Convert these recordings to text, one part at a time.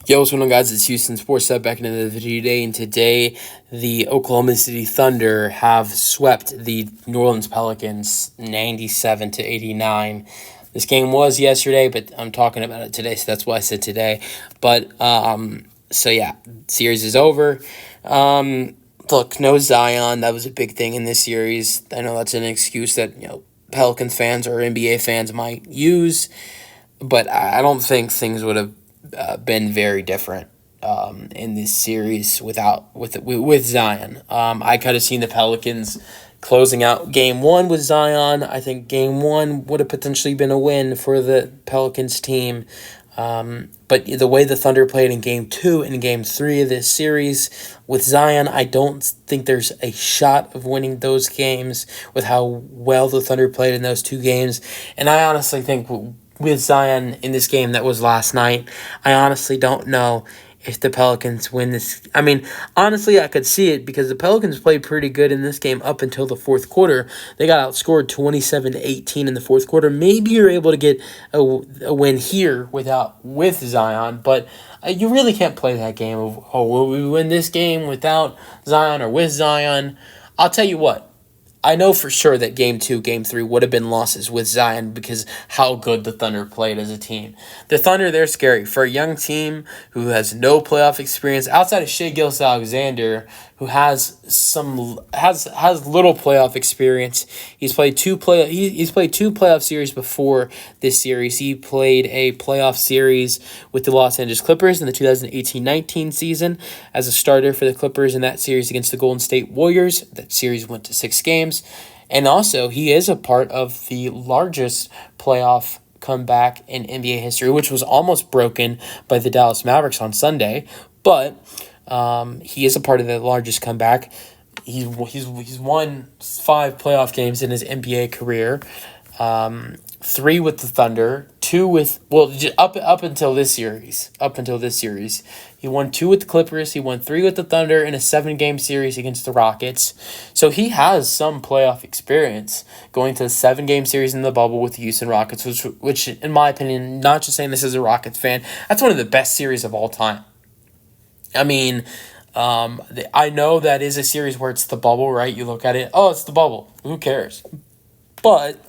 Yo, what's going on, guys? It's Houston Sports Up back into the video today, and today the Oklahoma City Thunder have swept the New Orleans Pelicans 97-89. This game was yesterday, but I'm talking about it today, so that's why I said today. But series is over. Look, no Zion. That was a big thing in this series. I know that's an excuse that Pelicans fans or NBA fans might use, but I don't think things would have been very different in this series with Zion. I could have seen the Pelicans closing out Game 1 with Zion. I think Game 1 would have potentially been a win for the Pelicans team. But the way the Thunder played in Game 2 and Game 3 of this series with Zion, I don't think there's a shot of winning those games with how well the Thunder played in those two games. And I honestly think with Zion in this game that was last night, I honestly don't know if the Pelicans win this. I mean, honestly, I could see it because the Pelicans played pretty good in this game up until the fourth quarter. They got outscored 27-18 in the fourth quarter. Maybe you're able to get a win here with Zion, but you really can't play that game of, will we win this game without Zion or with Zion? I'll tell you what. I know for sure that Game 2, Game 3 would have been losses with Zion because how good the Thunder played as a team. The Thunder, they're scary. For a young team who has no playoff experience, outside of Shai Gilgeous-Alexander, who has little playoff experience. He's played two playoff series before this series. He played a playoff series with the Los Angeles Clippers in the 2018-19 season as a starter for the Clippers in that series against the Golden State Warriors. That series went to 6 games. And also, he is a part of the largest playoff comeback in NBA history, which was almost broken by the Dallas Mavericks on Sunday. But he is a part of the largest comeback. He's won 5 playoff games in his NBA career. 3 with the Thunder, 2 with up until this series. He won 2 with the Clippers, he won 3 with the Thunder in a 7-game series against the Rockets. So he has some playoff experience going to a 7-game series in the bubble with the Houston Rockets, which in my opinion, not just saying this as a Rockets fan, that's one of the best series of all time. I mean, I know that is a series where it's the bubble, right? You look at it, it's the bubble. Who cares? But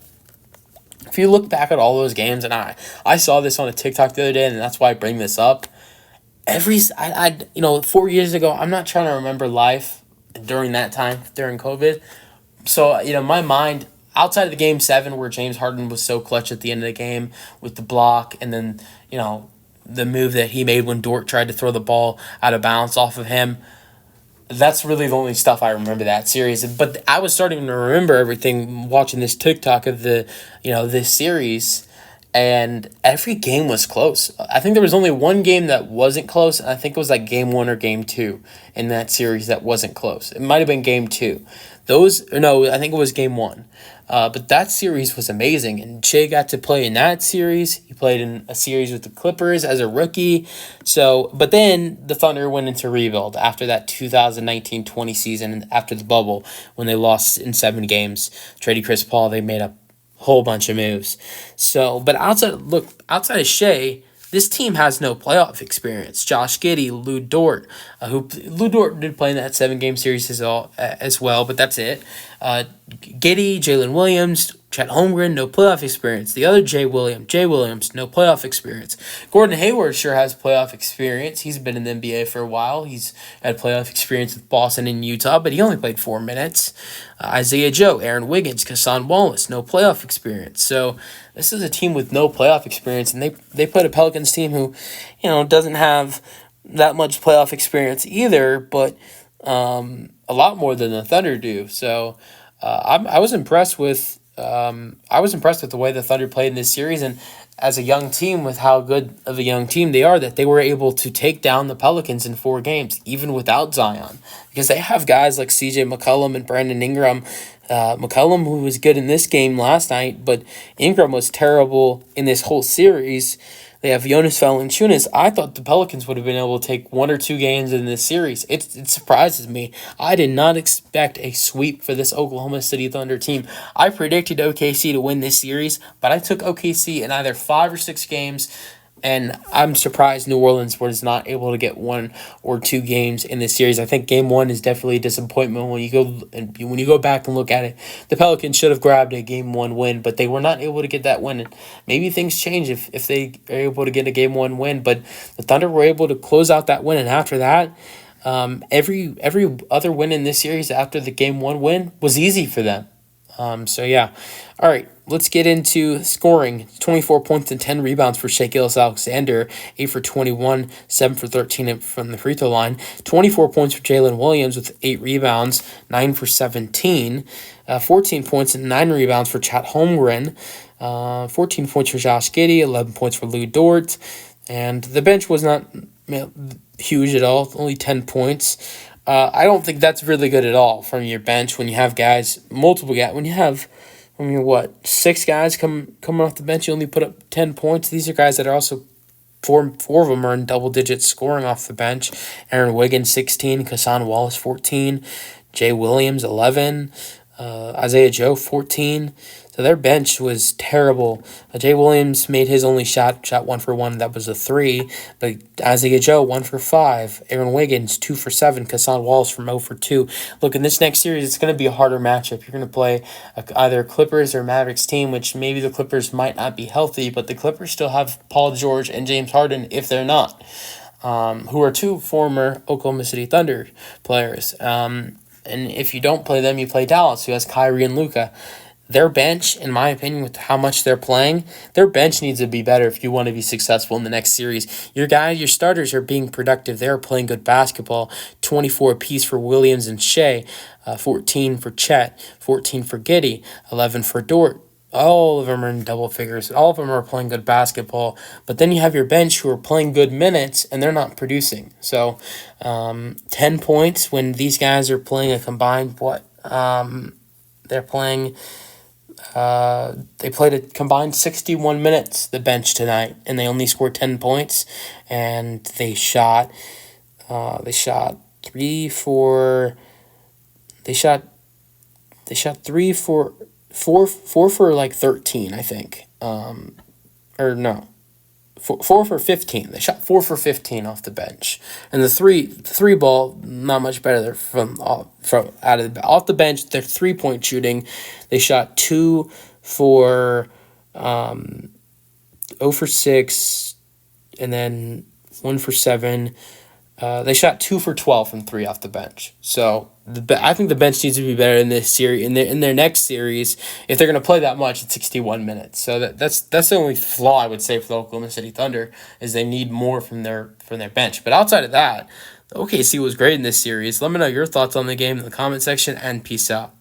if you look back at all those games, and I saw this on a TikTok the other day, and that's why I bring this up. 4 years ago, I'm not trying to remember life during that time, during COVID. So, my mind, outside of the Game 7 where James Harden was so clutch at the end of the game with the block, and then, the move that he made when Dort tried to throw the ball out of bounds off of him. That's really the only stuff I remember that series. But I was starting to remember everything watching this TikTok of this series, and every game was close. I think there was only one game that wasn't close, and I think it was like Game 1 or Game 2 in that series that wasn't close. It might have been Game 2. I think it was Game 1. But that series was amazing, and Shai got to play in that series. He played in a series with the Clippers as a rookie. But then the Thunder went into rebuild after that 2019-20 season, after the bubble, when they lost in 7 games. Traded Chris Paul, they made a whole bunch of moves. But outside of Shai, this team has no playoff experience. Josh Giddey, Lou Dort, Lou Dort did play in that 7-game series as well, but that's it. Giddey, Jalen Williams, Chet Holmgren, no playoff experience. The other Jay Williams, no playoff experience. Gordon Hayward sure has playoff experience. He's been in the NBA for a while. He's had playoff experience with Boston and Utah, but he only played 4 minutes. Isaiah Joe, Aaron Wiggins, Kassan Wallace, no playoff experience. So this is a team with no playoff experience, and they put a Pelicans team who, doesn't have that much playoff experience either, but a lot more than the Thunder do. So I was impressed with the way the Thunder played in this series, and as a young team, with how good of a young team they are, that they were able to take down the Pelicans in 4 games, even without Zion, because they have guys like CJ McCollum and Brandon Ingram. McCollum, who was good in this game last night, but Ingram was terrible in this whole series. They have Jonas Valanciunas. I thought the Pelicans would have been able to take 1 or 2 games in this series. It surprises me. I did not expect a sweep for this Oklahoma City Thunder team. I predicted OKC to win this series, but I took OKC in either 5 or 6 games And I'm surprised New Orleans was not able to get 1 or 2 games in this series. I think game 1 is definitely a disappointment when you go back and look at it. The Pelicans should have grabbed a game 1 win, but they were not able to get that win. And maybe things change if they are able to get a game 1 win. But the Thunder were able to close out that win, and after that, every other win in this series after the game 1 win was easy for them. So yeah, all right. Let's get into scoring. 24 points and 10 rebounds for Shai Gilgeous-Alexander, 8 for 21, 7 for 13 from the free throw line. 24 points for Jalen Williams with 8 rebounds, 9 for 17. 14 points and 9 rebounds for Chet Holmgren. 14 points for Josh Giddey, 11 points for Lou Dort. And the bench was not huge at all, only 10 points. I don't think that's really good at all from your bench when you have multiple guys. When you have 6 guys coming off the bench, you only put up 10 points. These are guys that are also, four of them are in double digits scoring off the bench. Aaron Wiggins, 16. Kassan Wallace, 14. Jay Williams, 11. Isaiah Joe, 14. So their bench was terrible. Jay Williams made his only shot 1 for 1. That was a 3. But Isaiah Joe, 1 for 5. Aaron Wiggins, 2 for 7. Kassan Wallace from 0 for 2. Look, in this next series, it's going to be a harder matchup. You're going to play either Clippers or Mavericks team, which maybe the Clippers might not be healthy, but the Clippers still have Paul George and James Harden if they're not, who are 2 former Oklahoma City Thunder players. And if you don't play them, you play Dallas, who has Kyrie and Luka. Their bench, in my opinion, with how much they're playing, their bench needs to be better if you want to be successful in the next series. Your starters are being productive. They're playing good basketball. 24 apiece for Williams and Shai, 14 for Chet, 14 for Giddey, 11 for Dort. All of them are in double figures. All of them are playing good basketball. But then you have your bench who are playing good minutes, and they're not producing. So 10 points when these guys are playing a combined, they're playing... they played a combined 61 minutes, the bench tonight, and they only scored 10 points, and they shot 3 for 4 for like 13, I think. Or no. 4 for 15. They shot 4 for 15 off the bench, and the three ball not much better. They're off the bench. Their 3-point shooting, they shot 2 for 0 for 6, and then 1 for 7. They shot 2 for 12 from 3 off the bench. So I think the bench needs to be better in this series. In their next series, if they're going to play that much, it's 61 minutes. So that's the only flaw I would say for the Oklahoma City Thunder is they need more from their bench. But outside of that, OKC was great in this series. Let me know your thoughts on the game in the comment section, and peace out.